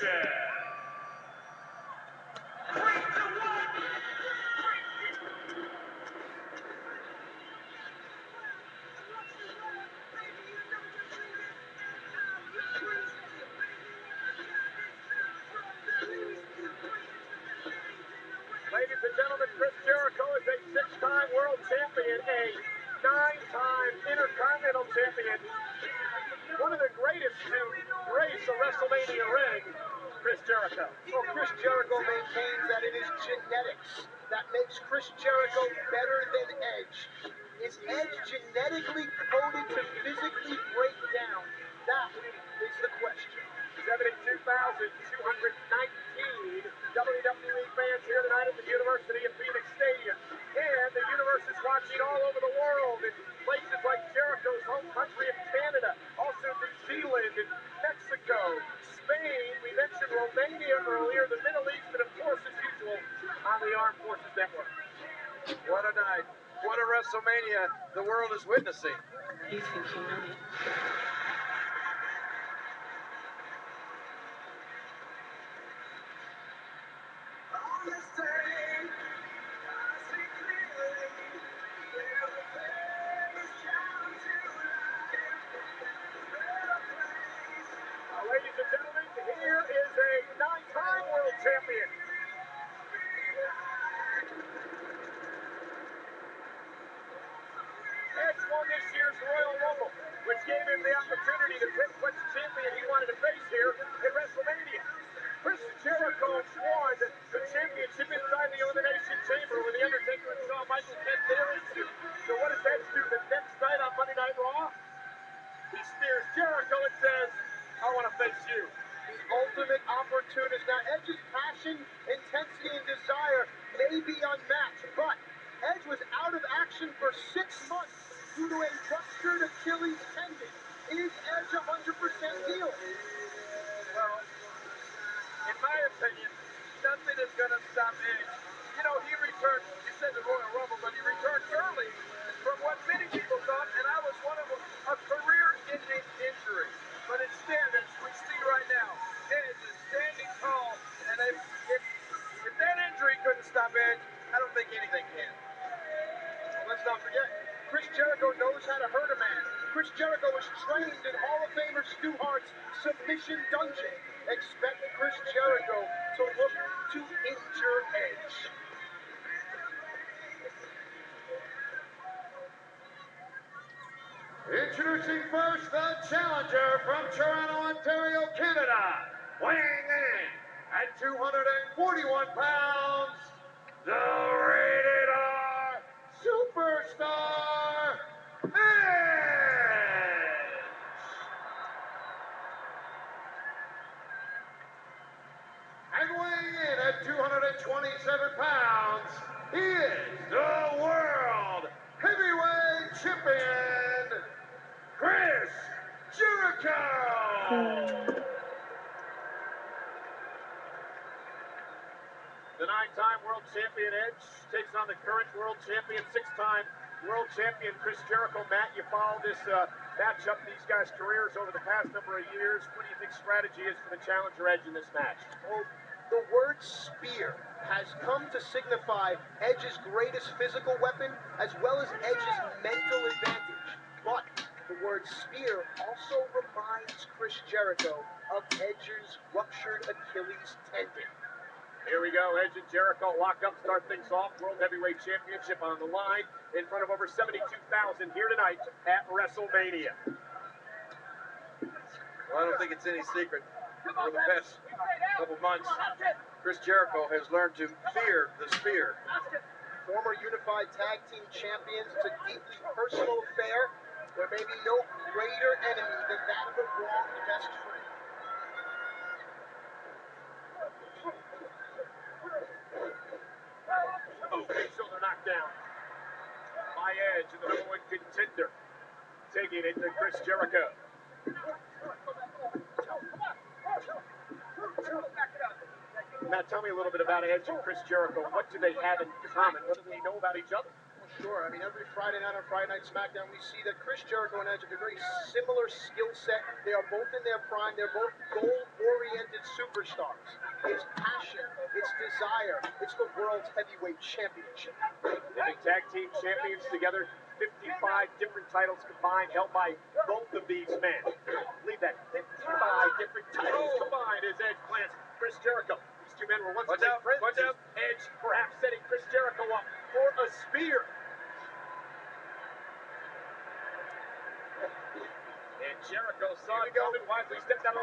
elimination. Ladies and gentlemen, Chris Jericho is a 6-time world champion, a 9-time Intercontinental champion. One of the greatest to grace a WrestleMania ring, Chris Jericho. Well, Chris Jericho maintains that it is genetics that makes Chris Jericho better than Edge. Is Edge genetically coded to physically break down? That is the question. 72,219 WWE fans here tonight at the University of Phoenix Stadium. And the universe is watching all over the world in places like Jericho's home country of Canada, also New Zealand and Mexico, Spain. We mentioned Romania earlier, the Middle East, and of course, as usual, on the Armed Forces Network. What a night. What a WrestleMania the world is witnessing. You think you know me? Ladies and gentlemen, here is a 9-time world champion. Edge won this year's Royal Rumble, which gave him the opportunity to pick which champion he wanted to face here at WrestleMania. Chris Jericho won the championship inside the Elimination Chamber when The Undertaker and Shawn Michaels met there into. So what does Edge do the next night on Monday Night Raw? He spears Jericho and says, I want to face you. The ultimate opportunist. Now, Edge's passion, intensity, and desire may be unmatched, but Edge was out of action for 6 months due to a ruptured Achilles tendon. Is Edge 100% healed? Well, in my opinion, nothing is going to stop Edge. You know, he returned, you said the Royal Rumble, but he returned early from what many people thought, and I was one of them, a career-ending injury. But instead, as we see right now, Edge is standing tall, and if that injury couldn't stop Edge, I don't think anything can. Well, let's not forget, Chris Jericho knows how to hurt a man. Chris Jericho was trained in Hall of Famer Stu Hart's submission dungeon. Expect Chris Jericho to look to injure Edge. Introducing first the challenger from Toronto, Ontario, Canada, weighing in at 241 pounds, the Rated R Superstar, Edge. And weighing in at 227 pounds, he is the World Heavyweight Champion, Chris Jericho! The 9-time world champion Edge takes on the current world champion, 6-time world champion Chris Jericho. Matt, you follow this matchup, these guys' careers over the past number of years. What do you think strategy is for the challenger Edge in this match? Well, the word spear has come to signify Edge's greatest physical weapon as well as Edge's mental advantage. But the word spear also reminds Chris Jericho of Edge's ruptured Achilles tendon. Here we go, Edge and Jericho lock up, start things off. World Heavyweight Championship on the line in front of over 72,000 here tonight at WrestleMania. Well, I don't think it's any secret. For the past couple months, Chris Jericho has learned to fear the spear. Former unified tag team champions, it's a deeply personal affair. There may be no greater enemy than that of a wronged best friend. Oh, big shoulder knockdown by Edge, and the number 1 contender, taking it to Chris Jericho. Matt, tell me a little bit about Edge and Chris Jericho. What do they have in common? What do they know about each other? Sure. I mean, every Friday night on Friday Night SmackDown, we see that Chris Jericho and Edge have a very similar skill set. They are both in their prime. They're both goal-oriented superstars. It's passion. It's desire. It's the World's Heavyweight Championship. The big tag team champions together, 55 different titles combined, held by both of these men. Believe that, 55 different titles combined as Edge plants Chris Jericho. These two men were once great friends. Edge perhaps setting Chris Jericho up for a spear. And Jericho saw it coming, wisely stepped out of the